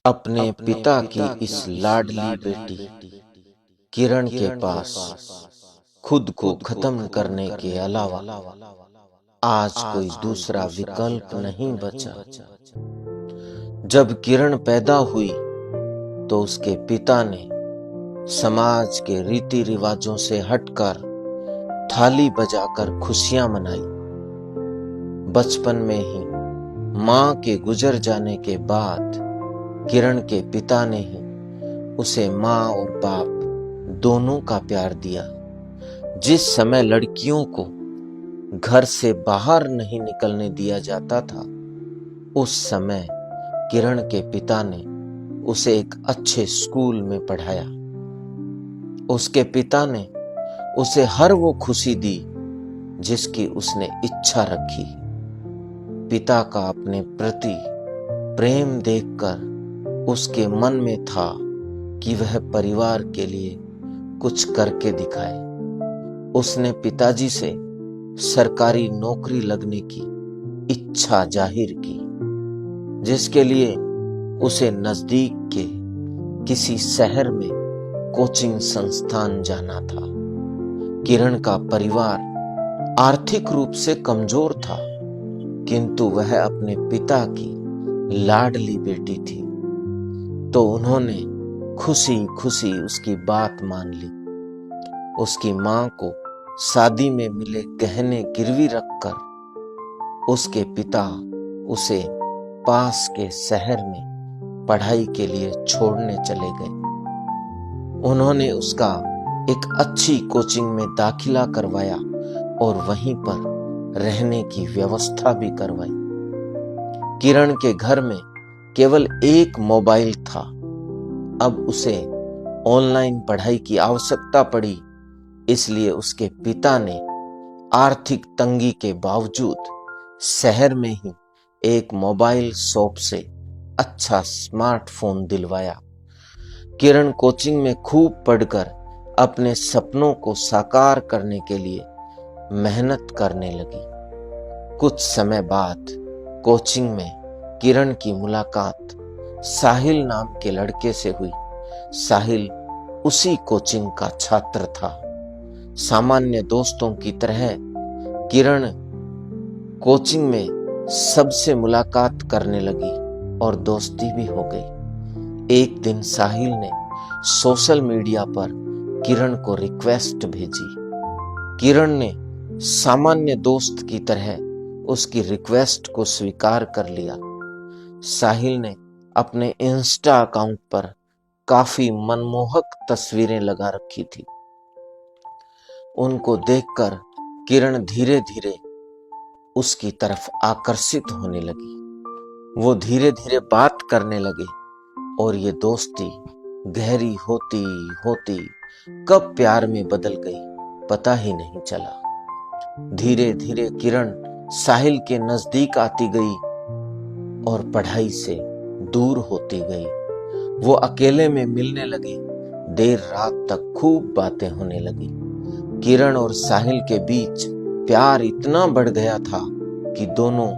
अपने पिता की इस लाडली बेटी किरण के पास खुद को खत्म करने के अलावा आज कोई दूसरा विकल्प नहीं बचा। जब किरण पैदा हुई तो उसके पिता ने समाज के रीति रिवाजों से हटकर थाली बजाकर खुशियां मनाई। बचपन में ही मां के गुजर जाने के बाद किरण के पिता ने ही उसे मां और बाप दोनों का प्यार दिया। जिस समय लड़कियों को घर से बाहर नहीं निकलने दिया जाता था, उस समय किरण के पिता ने उसे एक अच्छे स्कूल में पढ़ाया। उसके पिता ने उसे हर वो खुशी दी जिसकी उसने इच्छा रखी। पिता का अपने प्रति प्रेम देखकर उसके मन में था कि वह परिवार के लिए कुछ करके दिखाए। उसने पिताजी से सरकारी नौकरी लगने की इच्छा जाहिर की, जिसके लिए उसे नजदीक के किसी शहर में कोचिंग संस्थान जाना था। किरण का परिवार आर्थिक रूप से कमजोर था, किंतु वह अपने पिता की लाडली बेटी थी, तो उन्होंने खुशी खुशी उसकी बात मान ली। उसकी मां को शादी में मिले गहने गिरवी रखकर उसके पिता उसे पास के शहर में पढ़ाई के लिए छोड़ने चले गए। उन्होंने उसका एक अच्छी कोचिंग में दाखिला करवाया और वहीं पर रहने की व्यवस्था भी करवाई। किरण के घर में केवल एक मोबाइल था। अब उसे ऑनलाइन पढ़ाई की आवश्यकता पड़ी, इसलिए उसके पिता ने आर्थिक तंगी के बावजूद शहर में ही एक मोबाइल शॉप से अच्छा स्मार्टफोन दिलवाया। किरण कोचिंग में खूब पढ़कर अपने सपनों को साकार करने के लिए मेहनत करने लगी। कुछ समय बाद कोचिंग में किरण की मुलाकात साहिल नाम के लड़के से हुई। साहिल उसी कोचिंग का छात्र था। सामान्य दोस्तों की तरह किरण कोचिंग में सबसे मुलाकात करने लगी और दोस्ती भी हो गई। एक दिन साहिल ने सोशल मीडिया पर किरण को रिक्वेस्ट भेजी। किरण ने सामान्य दोस्त की तरह उसकी रिक्वेस्ट को स्वीकार कर लिया। साहिल ने अपने इंस्टा अकाउंट पर काफी मनमोहक तस्वीरें लगा रखी थी। उनको देखकर किरण धीरे धीरे उसकी तरफ आकर्षित होने लगी। वो धीरे धीरे बात करने लगे और ये दोस्ती गहरी होती होती कब प्यार में बदल गई पता ही नहीं चला। धीरे धीरे किरण साहिल के नजदीक आती गई और पढ़ाई से दूर होती गई। वो अकेले में मिलने लगे। देर रात तक खूब बातें होने लगी। किरण और साहिल के बीच प्यार इतना बढ़ गया था कि दोनों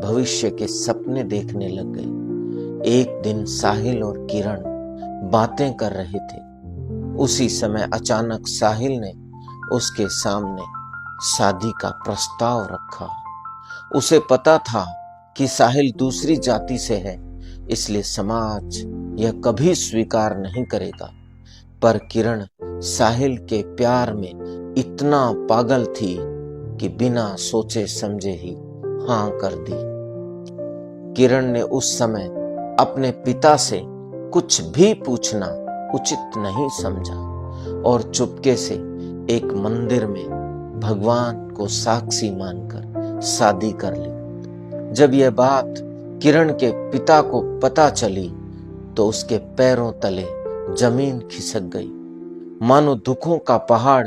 भविष्य के सपने देखने लग गए। एक दिन साहिल और किरण बातें कर रहे थे। उसी समय अचानक साहिल ने उसके सामने शादी का प्रस्ताव रखा। उसे पता था कि साहिल दूसरी जाति से है, इसलिए समाज यह कभी स्वीकार नहीं करेगा। पर किरण साहिल के प्यार में इतना पागल थी कि बिना सोचे समझे ही हाँ कर दी। किरण ने उस समय अपने पिता से कुछ भी पूछना उचित नहीं समझा और चुपके से एक मंदिर में भगवान को साक्षी मानकर शादी कर ली। जब यह बात किरण के पिता को पता चली तो उसके पैरों तले जमीन खिसक गई, मानो दुखों का पहाड़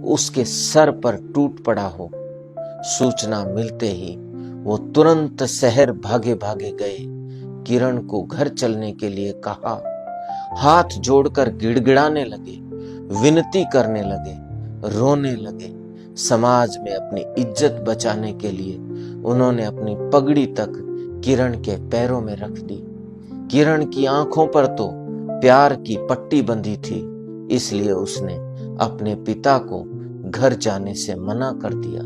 उसके सर पर टूट पड़ा हो। सूचना मिलते ही वो तुरंत शहर भागे भागे गए। किरण को घर चलने के लिए कहा। हाथ जोड़कर गिड़गिड़ाने लगे, विनती करने लगे, रोने लगे। समाज में अपनी इज्जत बचाने के लिए उन्होंने अपनी पगड़ी तक किरण के पैरों में रख दी। किरण की आंखों पर तो प्यार की पट्टी बंधी थी, इसलिए उसने अपने पिता को घर जाने से मना कर दिया।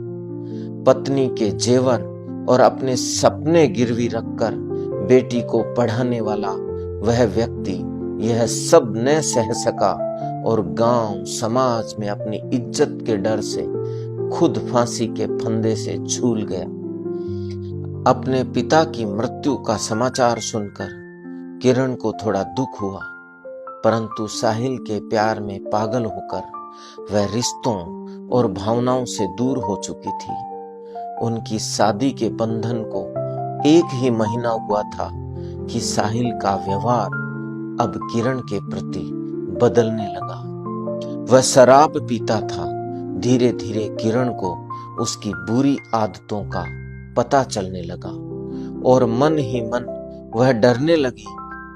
पत्नी के जेवर और अपने सपने गिरवी रखकर बेटी को पढ़ाने वाला वह व्यक्ति यह सब न सह सका और गांव समाज में अपनी इज्जत के डर से खुद फांसी के फंदे से झूल गया। अपने पिता की मृत्यु का समाचार सुनकर किरण को थोड़ा दुख हुआ, परंतु साहिल के प्यार में पागल होकर वह रिश्तों और भावनाओं से दूर हो चुकी थी। उनकी शादी के बंधन को 1 ही महीना हुआ था कि साहिल का व्यवहार अब किरण के प्रति बदलने लगा। वह शराब पीता था। धीरे धीरे किरण को उसकी बुरी आदतों का पता चलने लगा और मन ही मन वह डरने लगी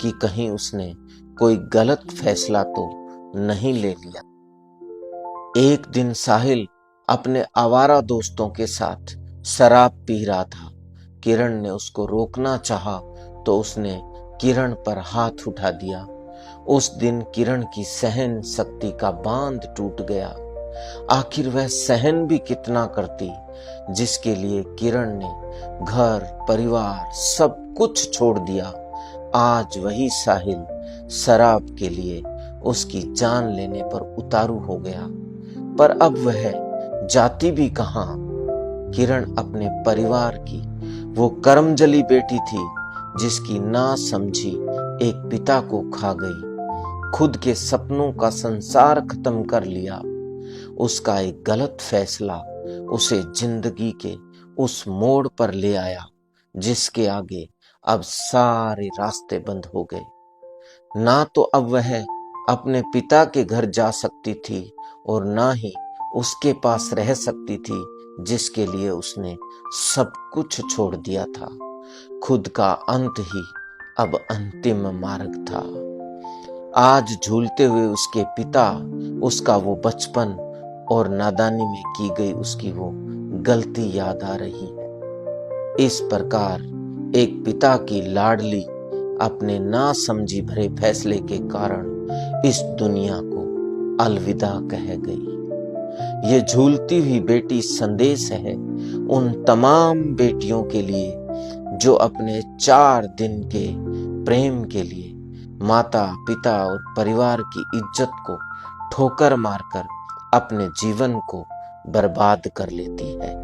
कि कहीं उसने कोई गलत फैसला तो नहीं ले लिया। एक दिन साहिल अपने आवारा दोस्तों के साथ शराब पी रहा था। किरण ने उसको रोकना चाहा तो उसने किरण पर हाथ उठा दिया। उस दिन किरण की सहन शक्ति का बांध टूट गया। आखिर वह सहन भी कितना करती, जिसके लिए किरण ने घर परिवार सब कुछ छोड़ दिया। आज वही साहिल शराब के लिए उसकी जान लेने पर उतारू हो गया, पर अब वह जाती भी कहां। किरण अपने परिवार की वो कर्मजली बेटी थी जिसकी ना समझी एक पिता को खा गई, खुद के सपनों का संसार खत्म कर लिया। उसका एक गलत फैसला उसे जिंदगी के उस मोड़ पर ले आया जिसके आगे अब सारे रास्ते बंद हो गए। ना तो अब वह अपने पिता के घर जा सकती थी और ना ही उसके पास रह सकती थी जिसके लिए उसने सब कुछ छोड़ दिया था। खुद का अंत ही अब अंतिम मार्ग था। आज झूलते हुए उसके पिता, उसका वो बचपन और नादानी में की गई उसकी वो गलती याद आ रही है। इस प्रकार एक पिता की लाडली अपने ना समझी भरे फैसले के कारण इस दुनिया को अलविदा कह गई। ये झूलती हुई बेटी संदेश है उन तमाम बेटियों के लिए जो अपने 4 दिन के प्रेम के लिए माता पिता और परिवार की इज्जत को ठोकर मारकर अपने जीवन को बर्बाद कर लेती है।